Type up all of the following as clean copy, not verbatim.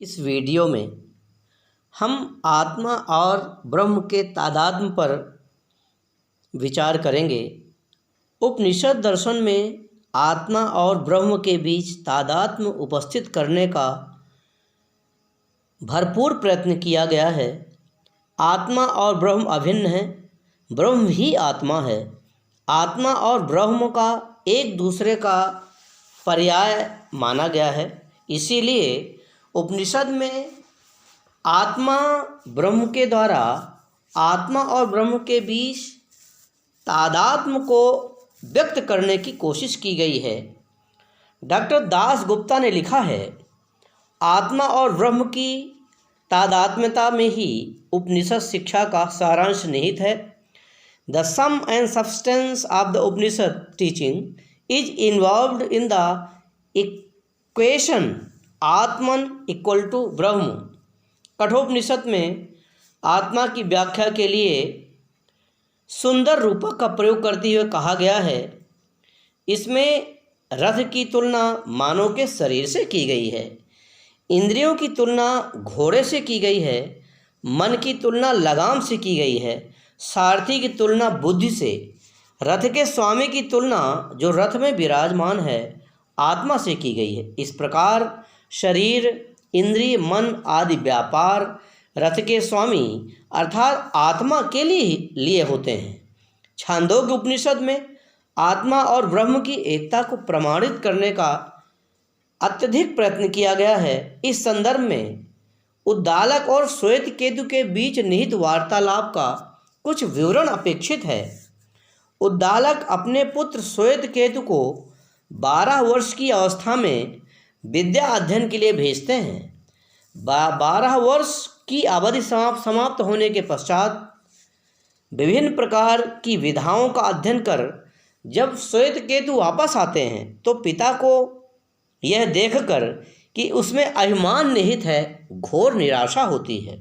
इस वीडियो में हम आत्मा और ब्रह्म के तादात्म्य पर विचार करेंगे। उपनिषद दर्शन में आत्मा और ब्रह्म के बीच तादात्म्य उपस्थित करने का भरपूर प्रयत्न किया गया है। आत्मा और ब्रह्म अभिन्न हैं, ब्रह्म ही आत्मा है। आत्मा और ब्रह्म का एक दूसरे का पर्याय माना गया है। इसीलिए उपनिषद में आत्मा ब्रह्म के द्वारा आत्मा और ब्रह्म के बीच तादात्म्य को व्यक्त करने की कोशिश की गई है। डॉक्टर दास गुप्ता ने लिखा है, आत्मा और ब्रह्म की तादात्म्यता में ही उपनिषद शिक्षा का सारांश निहित है। The sum and substance of the Upanishad teaching is involved in the equation Atman equal to Brahma. Kathopanishad में आत्मा की व्याख्या के लिए सुंदर रूपक का प्रयोग करते हुए कहा गया है। इसमें रथ की तुलना मानव के शरीर से की गई है, इंद्रियों की तुलना घोड़े से की गई है, मन की तुलना लगाम से की गई है, सारथी की तुलना बुद्धि से, रथ के स्वामी की तुलना जो रथ में विराजमान है आत्मा से की गई है। इस प्रकार शरीर, इंद्रिय, मन आदि व्यापार रथ के स्वामी अर्थात आत्मा के लिए होते हैं। छांदोग्य उपनिषद में आत्मा और ब्रह्म की एकता को प्रमाणित करने का अत्यधिक प्रयत्न किया गया है। इस संदर्भ में उद्दालक और श्वेत केतु के बीच निहित वार्तालाप का कुछ विवरण अपेक्षित है। उद्दालक अपने पुत्र श्वेत केतु को 12 वर्ष की अवस्था में विद्या अध्ययन के लिए भेजते हैं। 12 वर्ष की अवधि समाप्त होने के पश्चात विभिन्न प्रकार की विधाओं का अध्ययन कर जब श्वेत केतु वापस आते हैं तो पिता को यह देखकर कि उसमें अभिमान निहित है घोर निराशा होती है।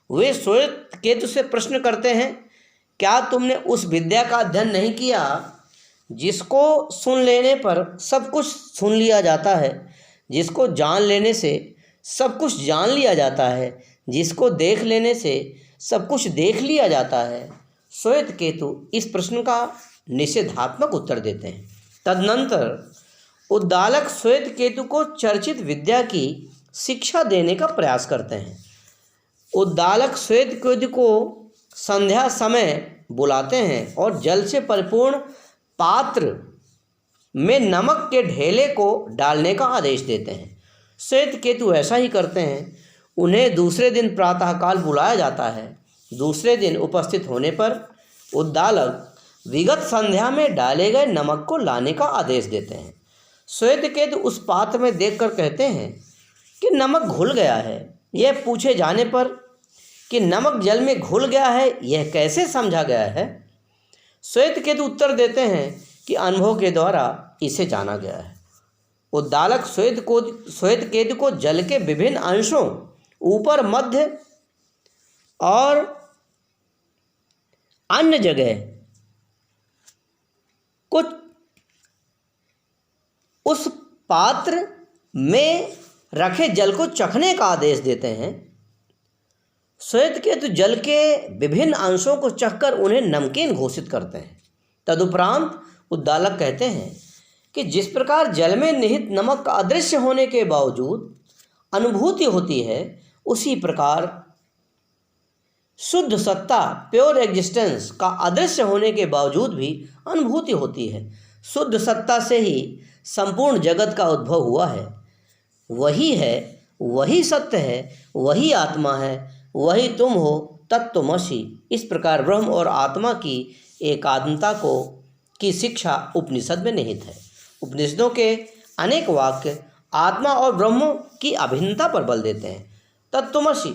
वे श्वेत केतु से प्रश्न करते हैं, क्या तुमने उस विद्या का अध्ययन नहीं किया जिसको सुन लेने पर सब कुछ सुन लिया जाता है, जिसको जान लेने से सब कुछ जान लिया जाता है, जिसको देख लेने से सब कुछ देख लिया जाता है। श्वेत केतु इस प्रश्न का निषेधात्मक उत्तर देते हैं। तदनंतर उद्दालक श्वेत केतु को चर्चित विद्या की शिक्षा देने का प्रयास करते हैं। उद्दालक श्वेत केतु को संध्या समय बुलाते हैं और जल से परिपूर्ण पात्र में नमक के ढेले को डालने का आदेश देते हैं। श्वेत केतु ऐसा ही करते हैं। उन्हें दूसरे दिन प्रातःकाल बुलाया जाता है। दूसरे दिन उपस्थित होने पर उद्दालक विगत संध्या में डाले गए नमक को लाने का आदेश देते हैं। श्वेत केतु उस पात्र में देखकर कहते हैं कि नमक घुल गया है। यह पूछे जाने पर कि नमक जल में घुल गया है यह कैसे समझा गया है, श्वेत केतु उत्तर देते हैं कि अनुभव के द्वारा इसे जाना गया है। उद्दालक श्वेत केतु को जल के विभिन्न अंशों ऊपर, मध्य और अन्य जगह कुछ उस पात्र में रखे जल को चखने का आदेश देते हैं। श्वेत केतु जल के विभिन्न अंशों को चखकर उन्हें नमकीन घोषित करते हैं। तदुपरांत उद्दालक कहते हैं कि जिस प्रकार जल में निहित नमक का अदृश्य होने के बावजूद अनुभूति होती है, उसी प्रकार शुद्ध सत्ता, प्योर एग्जिस्टेंस का अदृश्य होने के बावजूद भी अनुभूति होती है। शुद्ध सत्ता से ही संपूर्ण जगत का उद्भव हुआ है। वही है, वही सत्य है, वही आत्मा है, वही तुम हो, तत्त्वमसि। इस प्रकार ब्रह्म और आत्मा की एकात्मता की शिक्षा उपनिषद में निहित है। उपनिषदों के अनेक वाक्य आत्मा और ब्रह्म की अभिन्नता पर बल देते हैं। तत्त्वमसि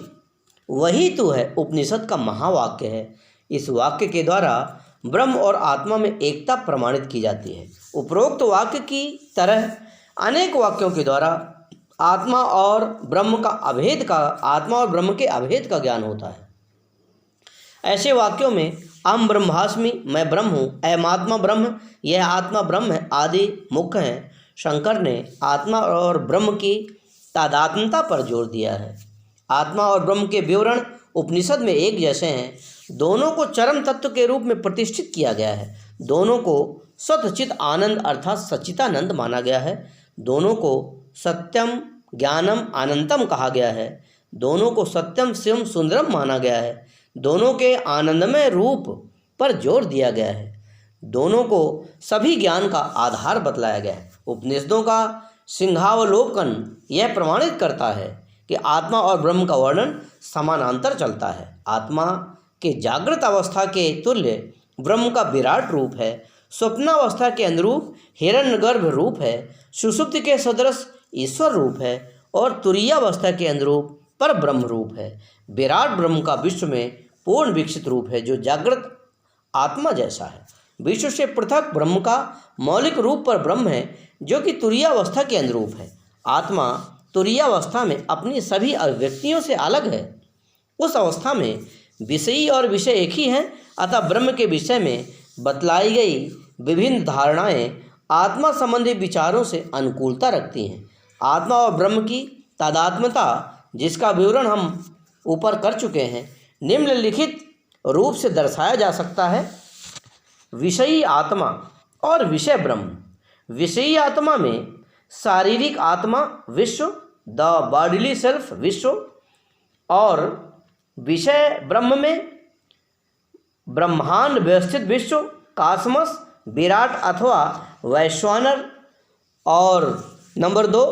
वही तू है उपनिषद का महावाक्य है। इस वाक्य के द्वारा ब्रह्म और आत्मा में एकता प्रमाणित की जाती है। उपरोक्त वाक्य की तरह अनेक वाक्यों के द्वारा आत्मा और ब्रह्म के अभेद का ज्ञान होता है। ऐसे वाक्यों में अहम ब्रह्मास्मि, मैं ब्रह्म हूँ, अयम आत्मा ब्रह्म, यह आत्मा ब्रह्म है आदि मुख्य हैं। शंकर ने आत्मा और ब्रह्म की तादात्म्यता पर जोर दिया है। आत्मा और ब्रह्म के विवरण उपनिषद में एक जैसे हैं। दोनों को चरम तत्व के रूप में प्रतिष्ठित किया गया है। दोनों को सतचित आनंद अर्थात सच्चिदानंद माना गया है। दोनों को सत्यम ज्ञानम अनंतम कहा गया है। दोनों को सत्यम शिवम सुंदरम माना गया है। दोनों के आनंदमय रूप पर जोर दिया गया है। दोनों को सभी ज्ञान का आधार बतलाया गया है। उपनिषदों का सिंहावलोकन यह प्रमाणित करता है कि आत्मा और ब्रह्म का वर्णन समानांतर चलता है। आत्मा के जागृत अवस्था के तुल्य ब्रह्म का विराट रूप है। स्वप्नावस्था के अनुरूप हिरण्यगर्भ रूप है। सुषुप्ति के सदृश ईश्वर रूप है और तुरीयावस्था के अनुरूप पर ब्रह्म रूप है। विराट ब्रह्म का विश्व में पूर्ण विकसित रूप है जो जागृत आत्मा जैसा है। विश्व से पृथक ब्रह्म का मौलिक रूप पर ब्रह्म है जो कि तुरीयावस्था के अनुरूप है। आत्मा तुरीयावस्था में अपनी सभी अभिव्यक्तियों से अलग है। उस अवस्था में विषयी और विषय एक ही हैं, अतः ब्रह्म के विषय में बतलाई गई विभिन्न धारणाएं आत्मा संबंधी विचारों से अनुकूलता रखती हैं। आत्मा और ब्रह्म की तादात्म्यता जिसका विवरण हम ऊपर कर चुके हैं, निम्नलिखित रूप से दर्शाया जा सकता है। विषयी आत्मा और विषय ब्रह्म। विषयी आत्मा में शारीरिक आत्मा विश्व, द बॉडीली सेल्फ विश्व, और विषय ब्रह्म में ब्रह्मांड व्यवस्थित विश्व, कास्मस, विराट अथवा वैश्वानर। और नंबर 2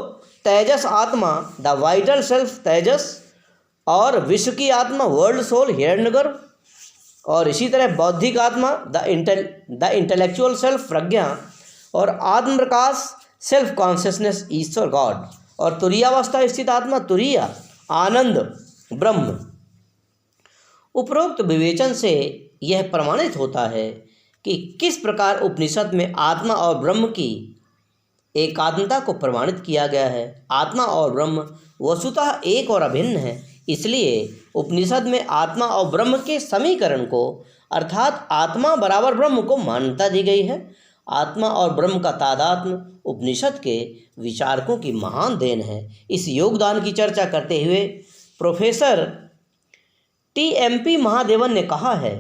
तेजस आत्मा, द वाइटल सेल्फ तेजस, और विश्व की आत्मा वर्ल्ड सोल हिरण्यगर्भ। और इसी तरह बौद्धिक आत्मा द इंटेलेक्चुअल सेल्फ प्रज्ञा, और आत्म प्रकाश सेल्फ कॉन्शियसनेस ईश्वर गॉड। और तुरीयावस्था स्थित आत्मा तुरीया आनंद ब्रह्म। उपरोक्त विवेचन से यह प्रमाणित होता है कि किस प्रकार उपनिषद में आत्मा और ब्रह्म की एकात्मता को प्रमाणित किया गया है। आत्मा और ब्रह्म वस्तुतः एक और अभिन्न है। इसलिए उपनिषद में आत्मा और ब्रह्म के समीकरण को अर्थात आत्मा बराबर ब्रह्म को मान्यता दी गई है। आत्मा और ब्रह्म का तादात्म्य उपनिषद के विचारकों की महान देन है। इस योगदान की चर्चा करते हुए प्रोफेसर TMP महादेवन ने कहा है,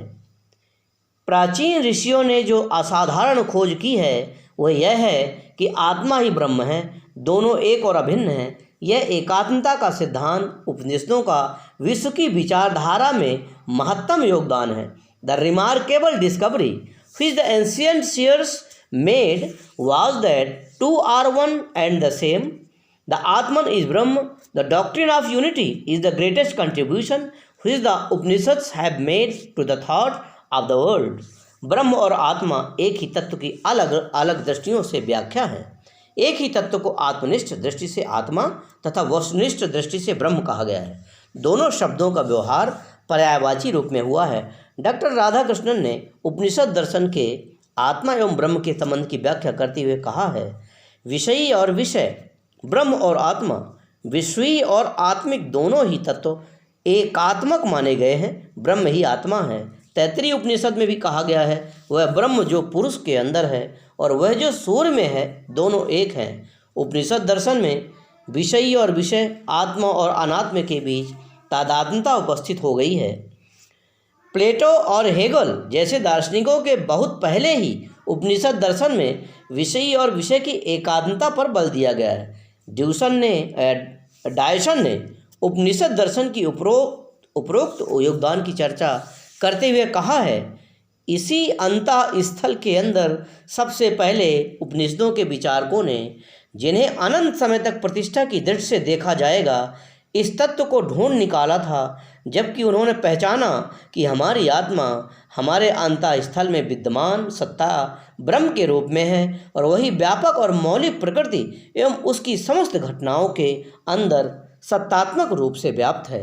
प्राचीन ऋषियों ने जो असाधारण खोज की है वह यह है कि आत्मा ही ब्रह्म है, दोनों एक और अभिन्न हैं। यह एकात्मता का सिद्धांत उपनिषदों का विश्व की विचारधारा में महत्तम योगदान है। The remarkable discovery which the ancient seers made was that two are one and the same. The Atman is Brahma. The doctrine of unity is the greatest contribution which the Upanishads have made to the thought of the world. ब्रह्म और आत्मा एक ही तत्व की अलग अलग दृष्टियों से व्याख्या है। एक ही तत्व को आत्मनिष्ठ दृष्टि से आत्मा तथा वस्तुनिष्ठ दृष्टि से ब्रह्म कहा गया है। दोनों शब्दों का व्यवहार पर्यायवाची रूप में हुआ है। डॉक्टर राधाकृष्णन ने उपनिषद दर्शन के आत्मा एवं ब्रह्म के संबंध की व्याख्या करते हुए कहा है, विषयी और विषय, ब्रह्म और आत्मा, विश्वीय और आत्मिक दोनों ही तत्व एकात्मक माने गए हैं। ब्रह्म ही आत्मा है। तैत्तिरीय उपनिषद में भी कहा गया है, वह ब्रह्म जो पुरुष के अंदर है और वह जो सूर्य में है, दोनों एक हैं। उपनिषद दर्शन में विषयी और विषय, आत्मा और अनात्म के बीच तादात्म्यता उपस्थित हो गई है। प्लेटो और हेगल जैसे दार्शनिकों के बहुत पहले ही उपनिषद दर्शन में विषयी और विषय की एकात्मता पर बल दिया गया है। डायसन ने उपनिषद दर्शन की उपरोक्त योगदान की चर्चा करते हुए कहा है, इसी अंतः स्थल के अंदर सबसे पहले उपनिषदों के विचारकों ने, जिन्हें अनंत समय तक प्रतिष्ठा की दृष्टि से देखा जाएगा, इस तत्व को ढूंढ निकाला था, जबकि उन्होंने पहचाना कि हमारी आत्मा हमारे अंतः स्थल में विद्यमान सत्ता ब्रह्म के रूप में है और वही व्यापक और मौलिक प्रकृति एवं उसकी समस्त घटनाओं के अंदर सत्तात्मक रूप से व्याप्त है।